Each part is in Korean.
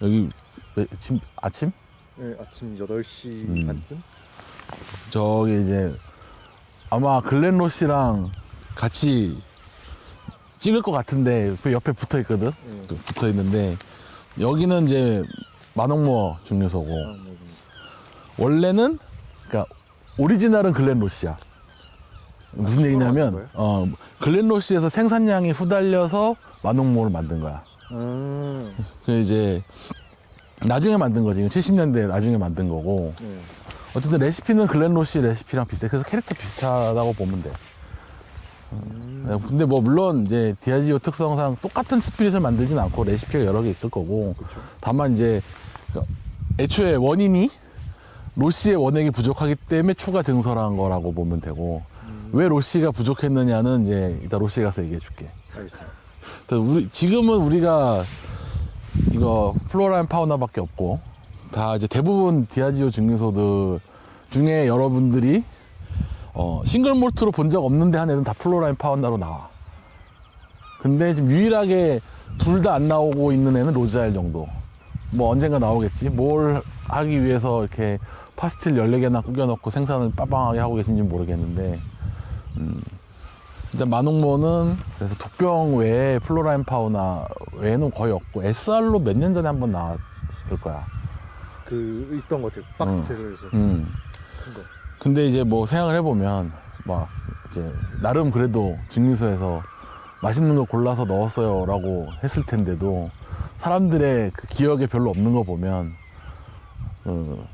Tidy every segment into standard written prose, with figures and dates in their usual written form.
여기 지금 아침? 네, 아침 8시 반쯤? 저기 이제 아마 글렌로시랑 같이 찍을 것 같은데 그 옆에 붙어 있거든. 붙어 있는데 여기는 이제 만옥모어 증류소고 뭐 좀. 원래는 그러니까 오리지널은 글렌로시야. 무슨 얘기냐면 글렌로시에서 생산량이 후달려서 만옥모어를 만든 거야. 그 이제 나중에 만든 거지. 70년대 나중에 만든 거고. 네. 어쨌든 레시피는 글렌로시 레시피랑 비슷해. 그래서 캐릭터 비슷하다고 보면 돼. 근데 뭐 물론 이제 디아지오 특성상 똑같은 스피릿을 만들진 않고 레시피가 여러 개 있을 거고. 그쵸. 다만 이제 애초에 원인이 로시의 원액이 부족하기 때문에 추가 증설한 거라고 보면 되고. 왜 로시가 부족했느냐는 이제 이따 로시에 가서 얘기해 줄게. 알겠습니다. 지금은 우리가 이거 플로라 앤 파우나밖에 없고 다 이제 대부분 디아지오 증류소들 중에 여러분들이 싱글 몰트로 본 적 없는데 한 애는 다 플로라 앤 파우나로 나와. 근데 지금 유일하게 둘 다 안 나오고 있는 애는 로자일 정도. 뭐 언젠가 나오겠지. 뭘 하기 위해서 이렇게 파스틸 14개나 꾸겨놓고 생산을 빠방하게 하고 계신지 모르겠는데 일단 만옥모는 그래서 독병 외에 플로라 앤 파우나 외에는 거의 없고 SR로 몇 년 전에 한번 나왔을 거야. 그 있던 것 같아요. 박스채로 해서 음. 큰 거. 근데 이제 뭐 생각을 해보면 막 이제 나름 그래도 증류소에서 맛있는 거 골라서 넣었어요라고 했을 텐데도 사람들의 그 기억에 별로 없는 거 보면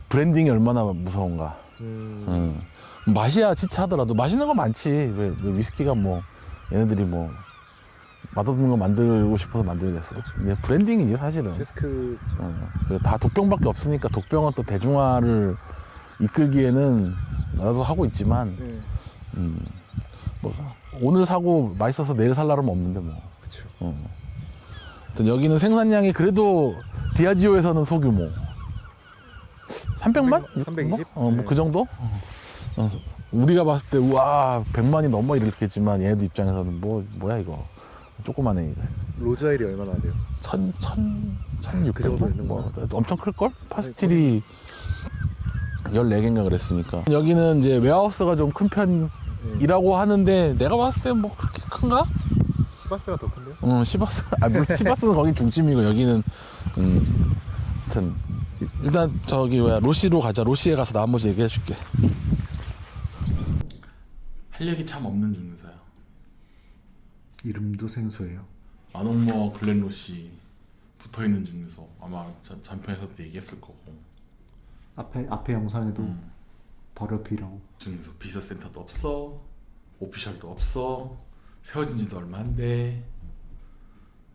브랜딩이 얼마나 무서운가. 맛이야 지체하더라도 맛있는 거 많지. 왜 위스키가 뭐 얘네들이 뭐 맛없는 거 만들고 싶어서 만들겠어. 근데 브랜딩이지 사실은. 데스크. 그리고 다 독병밖에 없으니까 독병은 또 대중화를 이끌기에는 나도 하고 있지만 네. 뭐 오늘 사고 맛있어서 내일 살 날은 없는데 뭐. 그쵸. 하여튼 여기는 생산량이 그래도 디아지오에서는 소규모 300만? 320? 뭐 그 정도? 우리가 봤을 때 우와 100만이 넘어 이렇겠지만 얘네들 입장에서는 뭐야 이거 조그만해 이거. 로자일이 얼마나 돼요? 1600? 그 정도 되는 뭐, 거야? 엄청 클걸? 파스틸이 14개인가 그랬으니까 여기는 이제 웨하우스가 좀 큰 편이라고 하는데 내가 봤을 때 뭐 그렇게 큰가? 시바스가 더 큰데요? 시바스 물론 시바스는 거긴 중심이고 여기는 하여튼 일단 저기 로시로 가자. 로시에 가서 나머지 얘기해 줄게. 할 얘기 참 없는 증류소야. 이름도 생소해요. 만옥모어 글렌로시 붙어있는 증류소. 아마 잔편에서도 얘기했을 거고. 앞에 영상에도 바로 옆이라고. 증류소 비서센터도 없어, 오피셜도 없어, 세워진 지도 얼마 안 돼.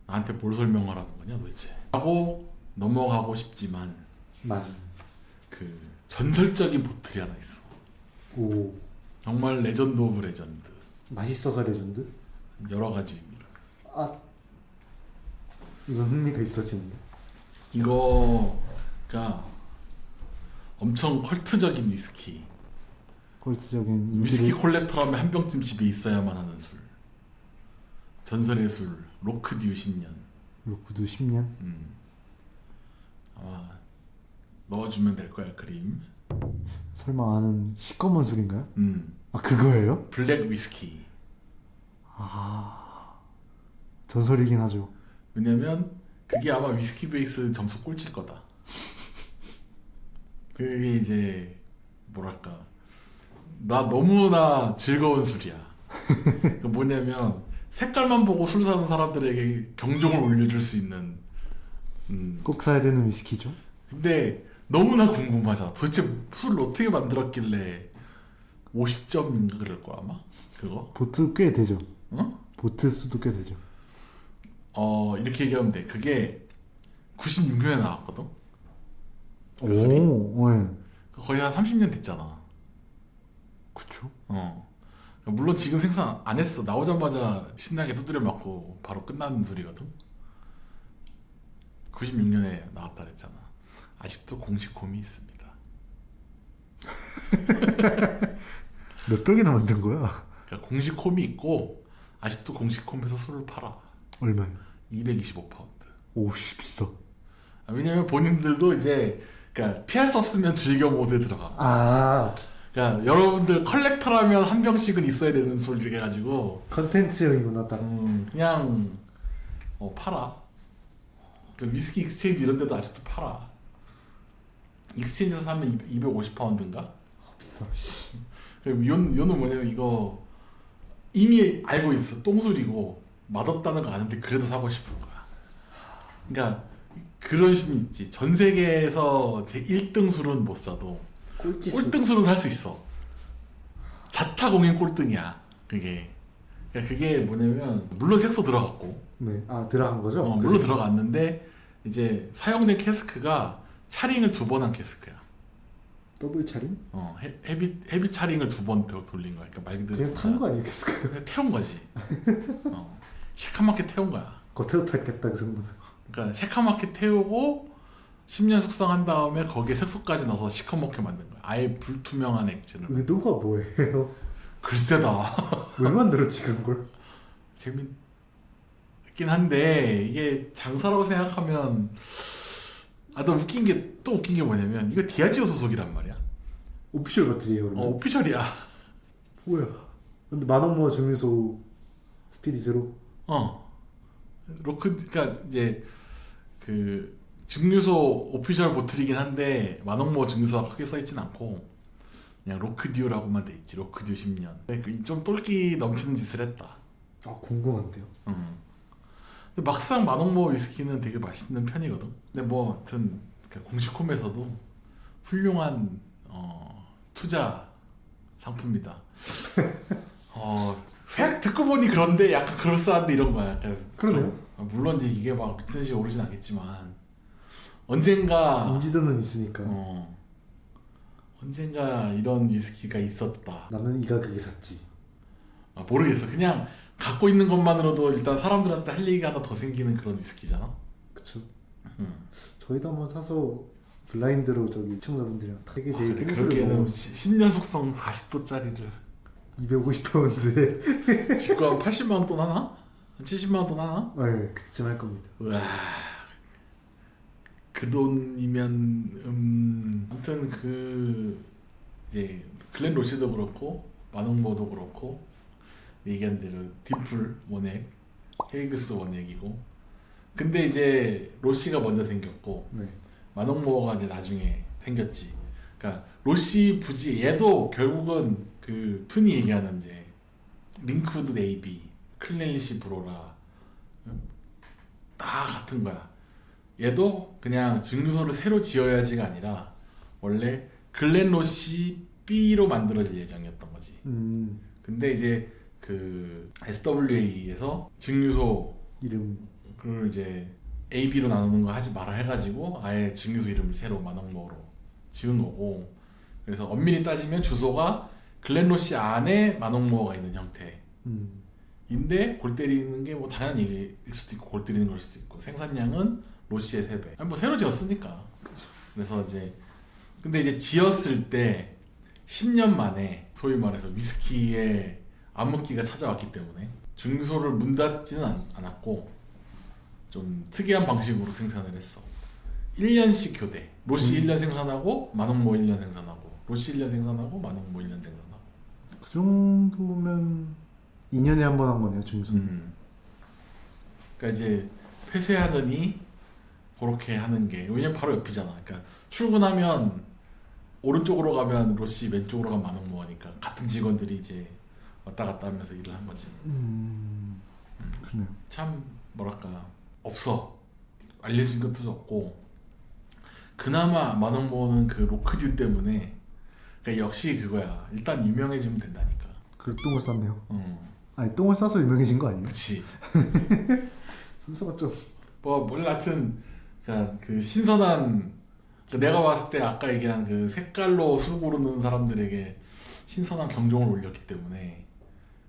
나한테 뭘 설명하라는 거냐 도대체 하고 넘어가고 싶지만 그 전설적인 보틀이 하나 있어. 오. 정말 레전드 오브 레전드. 맛있어서 레전드? 여러 가지 의미로. 이건 흥미가 있어지는데. 이거가 엄청 컬트적인 위스키. 콜트적인 위스키 콜렉터라면 한 병쯤 집에 있어야만 하는 술. 전설의 술 로크듀 10년. 로크도 10년? 아마 넣어주면 될 거야 그림. 설마 아는 시꺼먼 술인가요? 그거예요? 블랙 위스키. 전설이긴 하죠. 왜냐면 그게 아마 위스키 베이스 점수 꼴찌일 거다. 그게 이제 뭐랄까 나 너무나 즐거운 술이야. 그 뭐냐면 색깔만 보고 술 사는 사람들에게 경종을 올려줄 수 있는. 꼭 사야 되는 위스키죠. 근데 너무나 궁금하잖아. 도대체 술을 어떻게 만들었길래 50점인가 그럴 거야 아마 그거. 보트 꽤 되죠. 보트 수도 꽤 되죠. 이렇게 얘기하면 돼. 그게 96년에 나왔거든. 오, 네. 거의 한 30년 됐잖아. 그쵸. 물론 지금 생산 안 했어. 나오자마자 신나게 두드려 맞고 바로 끝나는 소리거든. 96년에 나왔다 그랬잖아. 아직도 공식 홈이 있습니다. 몇 병이나 만든 거야? 그러니까 공식 홈이 있고 아직도 공식 홈에서 술을 팔아. 얼마요? 225파운드. 오씨 비싸. 왜냐면 본인들도 이제 그러니까 피할 수 없으면 즐겨 모드에 들어가. 아 그러니까 여러분들 컬렉터라면 한 병씩은 있어야 되는 소리를 해가지고 컨텐츠용이구나 딱. 그냥 팔아. 그 위스키 익스체인지 이런 데도 아직도 팔아. 익스체인지에서 사면 250파운드인가? 비싸. 요는 뭐냐면 이거 이미 알고 있어. 똥술이고 맛없다는 거 아는데 그래도 사고 싶은 거야. 그러니까 그런 심이 있지. 전 세계에서 제 1등 술은 못 사도 꼴찌수. 꼴등 술은 살 수 있어. 자타공인 꼴등이야. 그게. 그러니까 그게 뭐냐면 물론 색소 들어갔고 네. 아 들어간 거죠? 물론 들어갔는데 이제 사용된 캐스크가 차링을 2번 한 캐스크야. 더블 차림? 헤비 차링을 2번 돌린 거야. 그러니까 말 그대로 그냥 탄 거 아니에요, 계속? 그냥 태운 거지. 새카맣게 태운 거야. 겉에도 탔겠다 그 정도면. 그러니까 새카맣게 태우고 10년 숙성한 다음에 거기에 색소까지 넣어서 시커멓게 만든 거야. 아예 불투명한 액체를. 의도가 뭐예요? 글쎄다. 왜 만들었지 그런 걸? 재밌긴 한데 이게 장사라고 생각하면 또 웃긴 게 뭐냐면 이거 디아지오 소속이란 말이야. 오피셜 버틀이에요 그러면? 오피셜이야. 뭐야? 근데 만원모어 증류소 스피릿으로? 그러니까 이제 그 증류소 오피셜 보틀이긴 한데 만홍모 증류소가 크게 써있진 않고 그냥 로크듀라고만 돼 있지. 로크듀 10년. 좀 똘끼 넘치는 짓을 했다. 아 궁금한데요. 근데 막상 만홍모 위스키는 되게 맛있는 편이거든. 근데 뭐 하여튼 공식홈에서도 훌륭한 투자 상품이다. 듣고 보니 그런데 약간 그럴싸한데 이런 거야. 약간 그러네요. 물론 이제 이게 막 미친 듯이 오르진 않겠지만 언젠가 인지도는 있으니까. 언젠가 이런 위스키가 있었다. 나는 이 가격에 샀지. 모르겠어. 그냥 갖고 있는 것만으로도 일단 사람들한테 할 얘기가 하나 더 생기는 그런 위스키잖아. 그쵸. 저희도 한번 사서 블라인드로 저기 시청자분들이랑 되게 제일 땡소를 그러기에는 먹어. 10년 숙성 40도짜리를 250파운드에 지금 한 80만원 돈 하나? 한 70만원 돈 하나? 네, 그쯤 할 겁니다. 우와, 그 돈이면 아무튼 이제 글렌 로시도 그렇고 만홍모도 그렇고 얘기한 대로 딤플 원액, 헤이그스 원액이고 근데 이제 로시가 먼저 생겼고 네. 만홍모가 이제 나중에 생겼지. 그러니까 로시 부지 얘도 결국은 그 흔히 얘기하는 이제 링크우드 네이비, 클랜리시 브로라 다 같은 거야. 얘도 그냥 증류소를 새로 지어야지가 아니라 원래 글렌로시 B로 만들어질 예정이었던 거지. 근데 이제 그 SWA에서 증류소 이름을 이제 AB로 나누는 거 하지 마라 해가지고 아예 증류소 이름을 새로 만홍모로 지은 거고. 그래서 엄밀히 따지면 주소가 글렌로시 안에 만홍모어가 있는 형태인데 골 때리는 게 뭐 당연히 일 수도 있고 골 때리는 걸 수도 있고 생산량은 로시의 3배. 아니 뭐 새로 지었으니까. 그쵸. 그래서 이제 근데 이제 지었을 때 10년 만에 소위 말해서 위스키의 암흑기가 찾아왔기 때문에 증류소를 문 닫지는 않았고 좀 특이한 방식으로 생산을 했어. 1년씩 교대. 로시 1년 생산하고 만홍모 1년 생산하고 로시 1년 생산하고 만홍모 1년 생산하고. 그 정도면 2년에 한 번 한 거네요, 증수. 그러니까 이제 폐쇄하더니 그렇게 하는 게 왜냐면 바로 옆이잖아. 그러니까 출근하면 오른쪽으로 가면 로시, 왼쪽으로 가면 만홍모니까 같은 직원들이 이제 왔다 갔다 하면서 일을 한 거지. 그러네요. 참 뭐랄까 없어. 알려진 것도 없고 그나마 만홍모는 그 로크듀 때문에 그러니까 역시 그거야. 일단 유명해지면 된다니까. 그 똥을 쌌네요. 아니 똥을 싸서 유명해진 거 아니에요? 그렇지. 순서가 좀 뭐 몰라 하여튼 그러니까 그 신선한 내가 봤을 때 아까 얘기한 그 색깔로 술 고르는 사람들에게 신선한 경종을 울렸기 때문에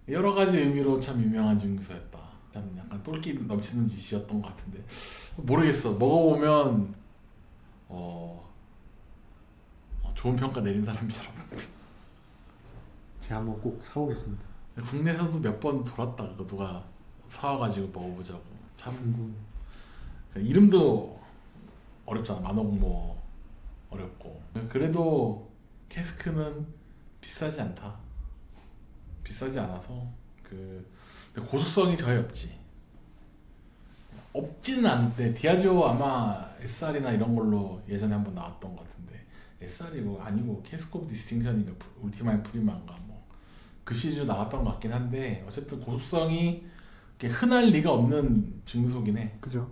여러 가지 의미로 참 유명한 증류소였다. 참 약간 똘끼 넘치는 짓이었던 것 같은데 모르겠어. 먹어보면 좋은 평가 내린 사람이 잘 없는데 제가 한번 꼭 사오겠습니다. 국내에서도 몇 번 돌았다. 그거 누가 사와가지고 먹어보자고. 참 이름도 어렵잖아. 만원모 어렵고. 그래도 캐스크는 비싸지 않다. 비싸지 않아서 근데 고속성이 저희 없지. 없지는 않은데 디아지오 아마 SR이나 이런 걸로 예전에 한번 나왔던 것 같은데 SR이 뭐 아니고 캐스크 오브 디스팅션인가 울티마인 프리마인가 뭐 그 시리즈 나왔던 것 같긴 한데 어쨌든 고속성이 이렇게 흔할 리가 없는 증소긴 해. 그죠?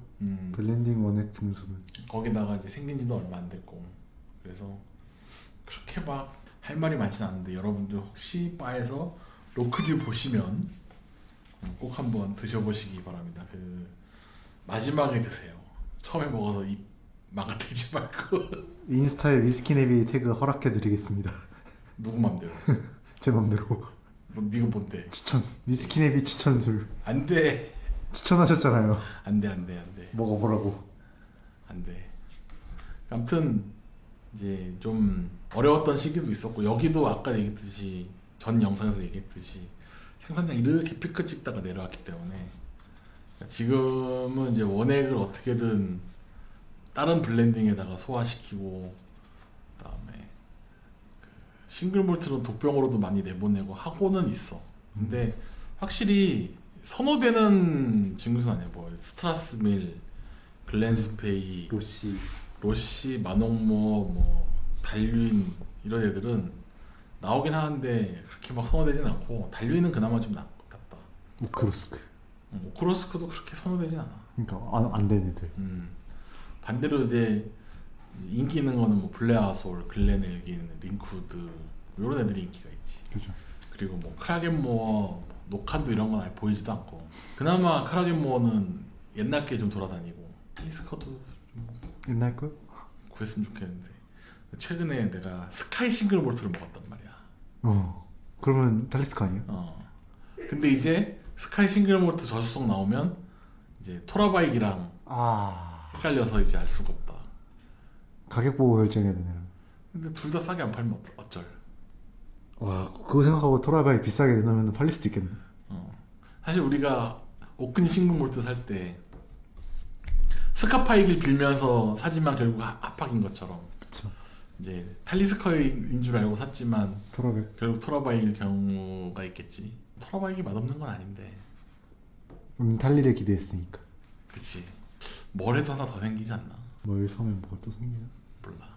블렌딩 원액 증소는 거기다가 이제 생긴 지도 얼마 안 됐고 그래서 그렇게 막 할 말이 많진 않은데 여러분들 혹시 바에서 로크듀 보시면 꼭 한번 드셔보시기 바랍니다. 그 마지막에 드세요. 처음에 먹어서 입 망가뜨리지 말고. 인스타에 위스키네비 태그 허락해드리겠습니다. 누구 맘대로. 제 맘대로 너 니가 뭔데? 추천 위스키네비 추천술 안돼. 추천하셨잖아요. 안돼. 먹어보라고. 안돼. 아무튼 이제 좀 어려웠던 시기도 있었고 여기도 아까 얘기했듯이 전 영상에서 얘기했듯이 생산량 이렇게 피크 찍다가 내려왔기 때문에 지금은 이제 원액을 어떻게든 다른 블렌딩에다가 소화시키고 그다음에 싱글 몰트는 독병으로도 많이 내보내고 하고는 있어. 근데 확실히 선호되는 증류소 아니야. 뭐 스트라스밀, 글렌스페이, 로시, 마농모, 뭐 달류인 이런 애들은 나오긴 하는데 그렇게 막 선호되진 않고 달류인은 그나마 좀 낫다. 오크로스크. 오크로스크도 그렇게 선호되진 않아. 그러니까 안 되는 애들. 반대로 이제 인기 있는 거는 뭐 블레아솔, 글렌엘긴, 링쿠드 이런 애들이 인기가 있지. 그죠. 그리고 뭐 크라겐모어, 노칸도 이런 건 아예 보이지도 않고 그나마 크라겐모어는 옛날 게 좀 돌아다니고 탈리스커도 옛날 거? 구했으면 좋겠는데 최근에 내가 스카이 싱글 몰트를 먹었단 말이야. 그러면 탈리스카 아니야? 근데 이제 스카이 싱글 몰트 저수성 나오면 이제 토라바이기랑 헷갈려서 이제 알 수가 없다. 가격 보고 결정해야 되네. 근데 둘 다 싸게 안 팔면 어쩔. 와 그거 생각하고 토라바이 비싸게 내놓으면 팔릴 수도 있겠네. 사실 우리가 오크니 싱글 몰트 살 때 스카파이길 빌면서 사지만 결국 합학인 것처럼 그쵸. 이제 탈리스커인 줄 알고 샀지만 토라바이. 결국 토라바이일 경우가 있겠지. 토라바이기 맛없는 건 아닌데. 탈리를 기대했으니까. 그치. 뭘 해도 하나 더 생기지 않나? 뭘 사면 뭐가 또 생기나? 몰라.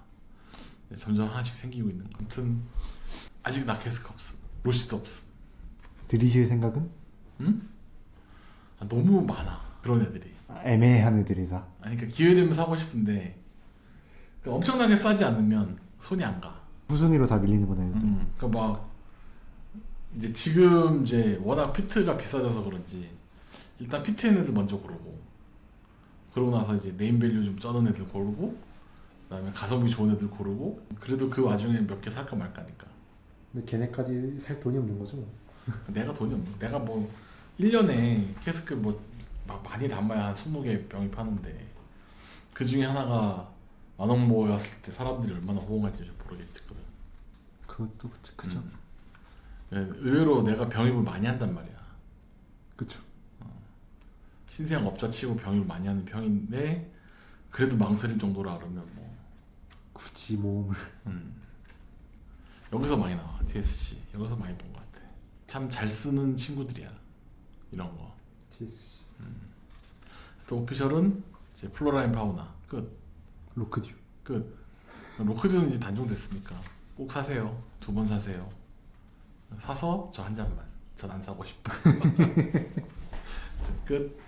점점 하나씩 생기고 있는 거. 아무튼 아직 나케스가 없음. 로시도 없음. 들이실 생각은? 응? 너무 많아. 그런 애들이. 애매한 애들이다. 아니 그러니까 기회 되면 사고 싶은데 그러니까 엄청나게 싸지 않으면 손이 안 가. 후순위로 다 밀리는구나 애들. 그러니까 막 이제 지금 이제 워낙 피트가 비싸져서 그런지 일단 피트인 애들 먼저 고르고 그러고 나서 이제 네임밸류 좀 쩌는 애들 고르고 그다음에 가성비 좋은 애들 고르고 그래도 그 와중에 몇 개 살까 말까니까. 근데 걔네까지 살 돈이 없는 거죠. 내가 돈이 없는. 내가 뭐 1년에 캐스크 뭐 막 많이 담아야 한 20개 병이 파는데 그 중에 하나가 만원모였을 때 사람들이 얼마나 호응할지 모르겠거든. 그것도 그죠. 의외로 내가 병입을 많이 한단 말이야. 그쵸. 신세형 업자치고 병입을 많이 하는 편인데 그래도 망설일 정도라 그러면 뭐 굳이 모험을. 여기서 많이 나와. TSC 여기서 많이 본 것 같아. 참 잘 쓰는 친구들이야 이런 거. TSC. 또 오피셜은 이제 플로라인 파우나 끝. 로크듀. 끝. 로크듀는 이제 단종됐으니까 꼭 사세요. 2번 사세요. 사서 저 한 잔만. 전 안 사고 싶어. 끝.